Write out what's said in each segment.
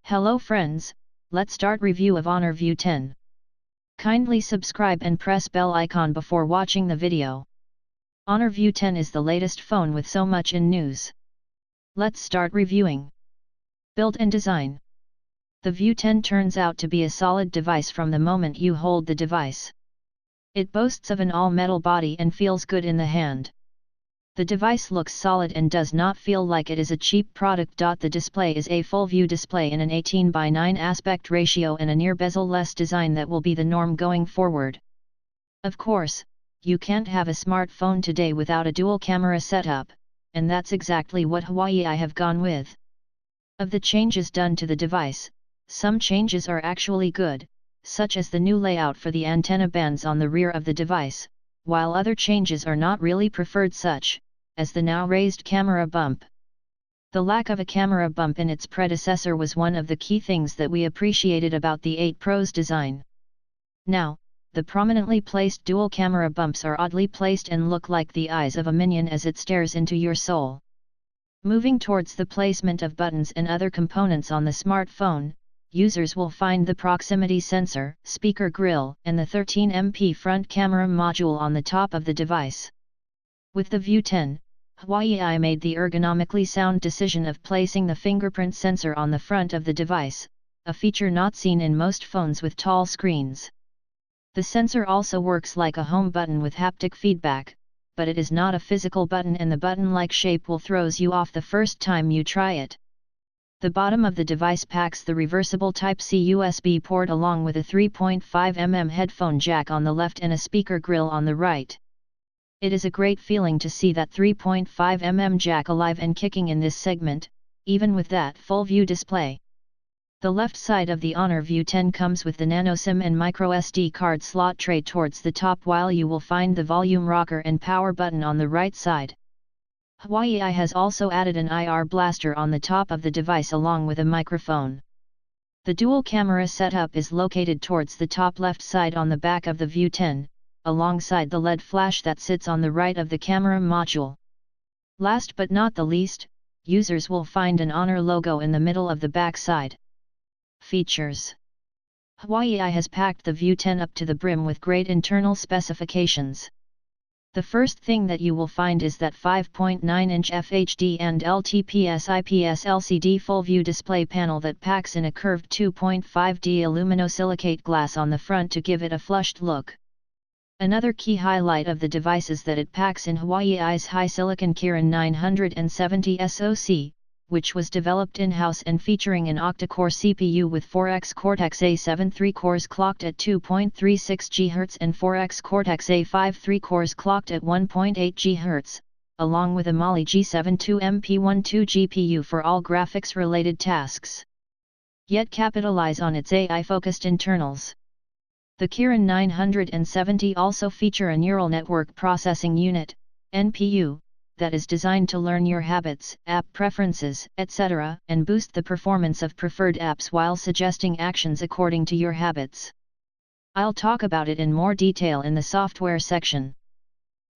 Hello friends, let's start review of Honor View 10. Kindly subscribe and press bell icon before watching the video. Honor View 10 is the latest phone with so much in news. Let's start reviewing. Build and design. The View 10 turns out to be a solid device from the moment you hold the device. It boasts of an all-metal body and feels good in the hand. The device looks solid and does not feel like it is a cheap product. The display is a full view display in an 18:9 aspect ratio and a near bezel-less design that will be the norm going forward. Of course, you can't have a smartphone today without a dual camera setup, and that's exactly what Huawei have gone with. Of the changes done to the device, some changes are actually good, such as the new layout for the antenna bands on the rear of the device, while other changes are not really preferred, such as the now raised camera bump. The lack of a camera bump in its predecessor was one of the key things that we appreciated about the 8 Pro's design. Now, the prominently placed dual camera bumps are oddly placed and look like the eyes of a minion as it stares into your soul. Moving towards the placement of buttons and other components on the smartphone, users will find the proximity sensor, speaker grill, and the 13MP front camera module on the top of the device. With the View 10, Huawei made the ergonomically sound decision of placing the fingerprint sensor on the front of the device, a feature not seen in most phones with tall screens. The sensor also works like a home button with haptic feedback, but it is not a physical button and the button-like shape will throws you off the first time you try it. The bottom of the device packs the reversible Type-C USB port along with a 3.5mm headphone jack on the left and a speaker grill on the right. It is a great feeling to see that 3.5mm jack alive and kicking in this segment, even with that full view display. The left side of the Honor View 10 comes with the nano SIM and microSD card slot tray towards the top, while you will find the volume rocker and power button on the right side. Huawei has also added an IR blaster on the top of the device along with a microphone. The dual camera setup is located towards the top left side on the back of the View 10, alongside the LED flash that sits on the right of the camera module. Last but not the least, users will find an Honor logo in the middle of the back side. Features. Huawei has packed the View 10 up to the brim with great internal specifications. The first thing that you will find is that 5.9-inch FHD and LTPS IPS LCD full view display panel that packs in a curved 2.5D aluminosilicate glass on the front to give it a flushed look. Another key highlight of the device is that it packs in Huawei's high-silicon Kirin 970 SoC, which was developed in-house and featuring an octa-core CPU with 4X Cortex-A7 3 cores clocked at 2.36 GHz and 4X Cortex-A5 3 cores clocked at 1.8 GHz, along with a Mali G7 2MP12 GPU for all graphics-related tasks. Yet capitalize on its AI-focused internals. The Kirin 970 also feature a neural network processing unit, NPU, that is designed to learn your habits, app preferences, etc., and boost the performance of preferred apps while suggesting actions according to your habits. I'll talk about it in more detail in the software section.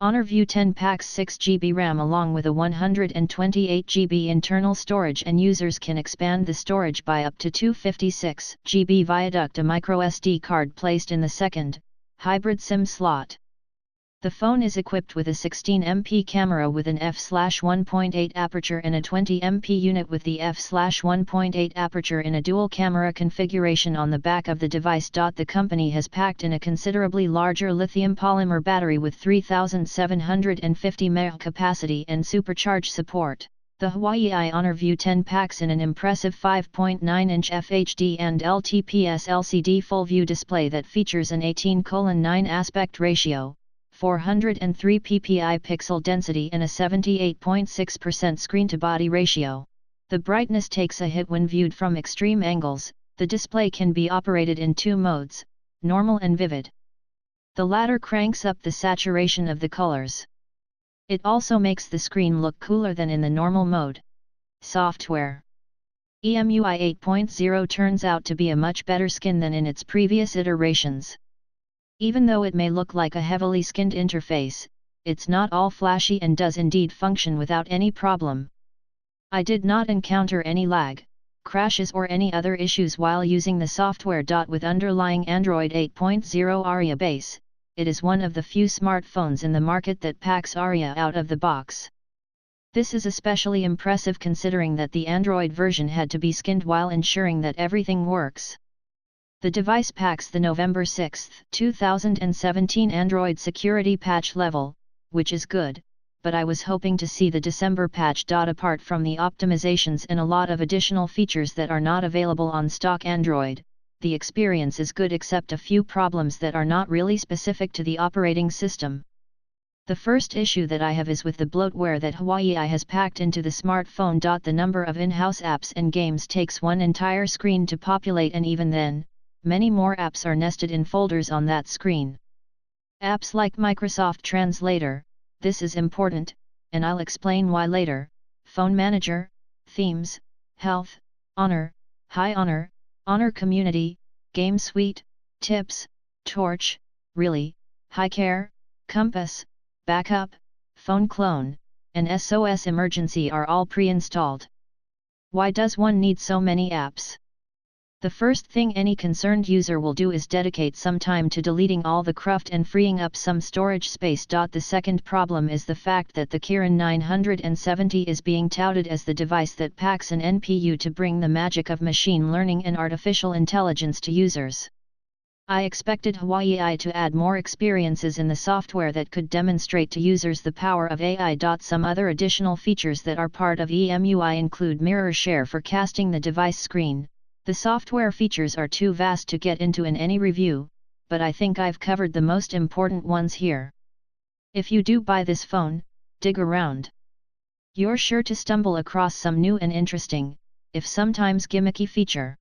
Honor View 10 packs 6GB RAM along with a 128GB internal storage, and users can expand the storage by up to 256GB via a microSD card placed in the second, hybrid SIM slot. The phone is equipped with a 16MP camera with an f/1.8 aperture and a 20MP unit with the f/1.8 aperture in a dual camera configuration on the back of the device. The company has packed in a considerably larger lithium polymer battery with 3750 mAh capacity and supercharge support. The Huawei Honor View 10 packs in an impressive 5.9-inch FHD and LTPS LCD full view display that features an 18:9 aspect ratio, 403 ppi pixel density and a 78.6% screen-to-body ratio. The brightness takes a hit when viewed from extreme angles. The display can be operated in two modes, normal and vivid. The latter cranks up the saturation of the colors. It also makes the screen look cooler than in the normal mode. Software. EMUI 8.0 turns out to be a much better skin than in its previous iterations. Even though it may look like a heavily skinned interface, it's not all flashy and does indeed function without any problem. I did not encounter any lag. crashes or any other issues while using the software. With underlying Android 8.0 Aria base, it is one of the few smartphones in the market that packs Aria out of the box. This is especially impressive considering that the Android version had to be skinned while ensuring that everything works. The device packs the November 6, 2017 Android security patch level, which is good, but I was hoping to see the December patch. Apart from the optimizations and a lot of additional features that are not available on stock Android, the experience is good except a few problems that are not really specific to the operating system. The first issue that I have is with the bloatware that Huawei has packed into the smartphone. The number of in-house apps and games takes one entire screen to populate, and even then, many more apps are nested in folders on that screen. Apps like Microsoft Translator, this is important, and I'll explain why later, Phone Manager, Themes, Health, Honor, High Honor, Honor Community, Game Suite, Tips, Torch, Really, High Care, Compass, Backup, Phone Clone, and SOS Emergency are all pre-installed. Why does one need so many apps? The first thing any concerned user will do is dedicate some time to deleting all the cruft and freeing up some storage space. The second problem is the fact that the Kirin 970 is being touted as the device that packs an NPU to bring the magic of machine learning and artificial intelligence to users. I expected Huawei to add more experiences in the software that could demonstrate to users the power of AI. Some other additional features that are part of EMUI include mirror share for casting the device screen. The software features are too vast to get into in any review, but I think I've covered the most important ones here. If you do buy this phone, dig around. You're sure to stumble across some new and interesting, if sometimes gimmicky feature.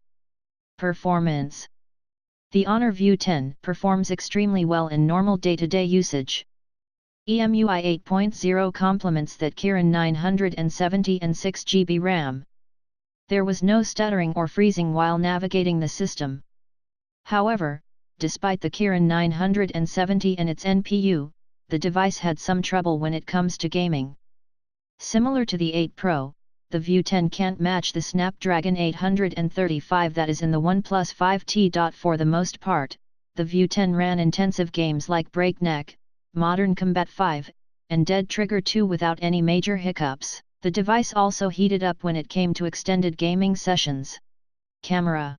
Performance. The Honor View 10 performs extremely well in normal day-to-day usage. EMUI 8.0 complements that Kirin 970 and 6GB RAM. There was no stuttering or freezing while navigating the system. However, despite the Kirin 970 and its NPU, the device had some trouble when it comes to gaming. Similar to the 8 Pro, the View 10 can't match the Snapdragon 835 that is in the OnePlus 5T. For the most part, the View 10 ran intensive games like Breakneck, Modern Combat 5, and Dead Trigger 2 without any major hiccups. The device also heated up when it came to extended gaming sessions. Camera.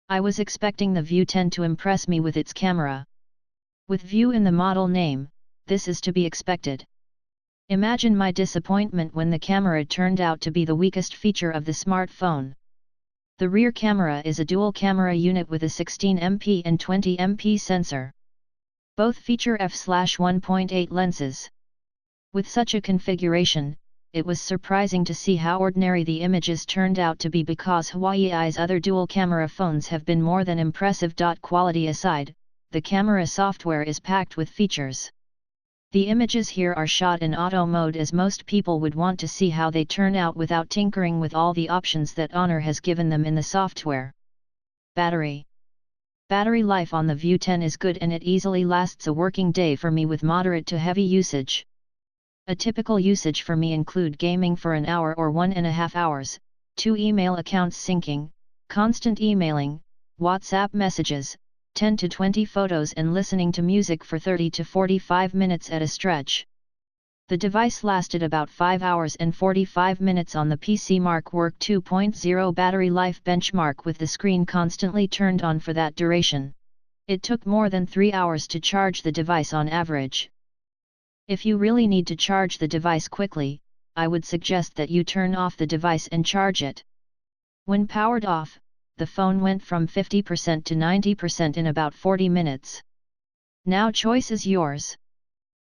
I was expecting the View 10 to impress me with its camera. With View in the model name, this is to be expected. Imagine my disappointment when the camera turned out to be the weakest feature of the smartphone. The rear camera is a dual camera unit with a 16MP and 20MP sensor. Both feature f/1.8 lenses. With such a configuration, it was surprising to see how ordinary the images turned out to be because Huawei's other dual-camera phones have been more than impressive. Quality aside, the camera software is packed with features. The images here are shot in auto mode as most people would want to see how they turn out without tinkering with all the options that Honor has given them in the software. Battery. Battery life on the View 10 is good and it easily lasts a working day for me with moderate to heavy usage. A typical usage for me include gaming for an hour or 1.5 hours, 2 email accounts syncing, constant emailing, WhatsApp messages, 10 to 20 photos and listening to music for 30 to 45 minutes at a stretch. The device lasted about 5 hours and 45 minutes on the PC Mark Work 2.0 battery life benchmark with the screen constantly turned on for that duration. It took more than 3 hours to charge the device on average. If you really need to charge the device quickly, I would suggest that you turn off the device and charge it. When powered off, the phone went from 50% to 90% in about 40 minutes. Now choice is yours.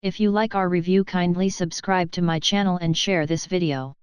If you like our review, kindly subscribe to my channel and share this video.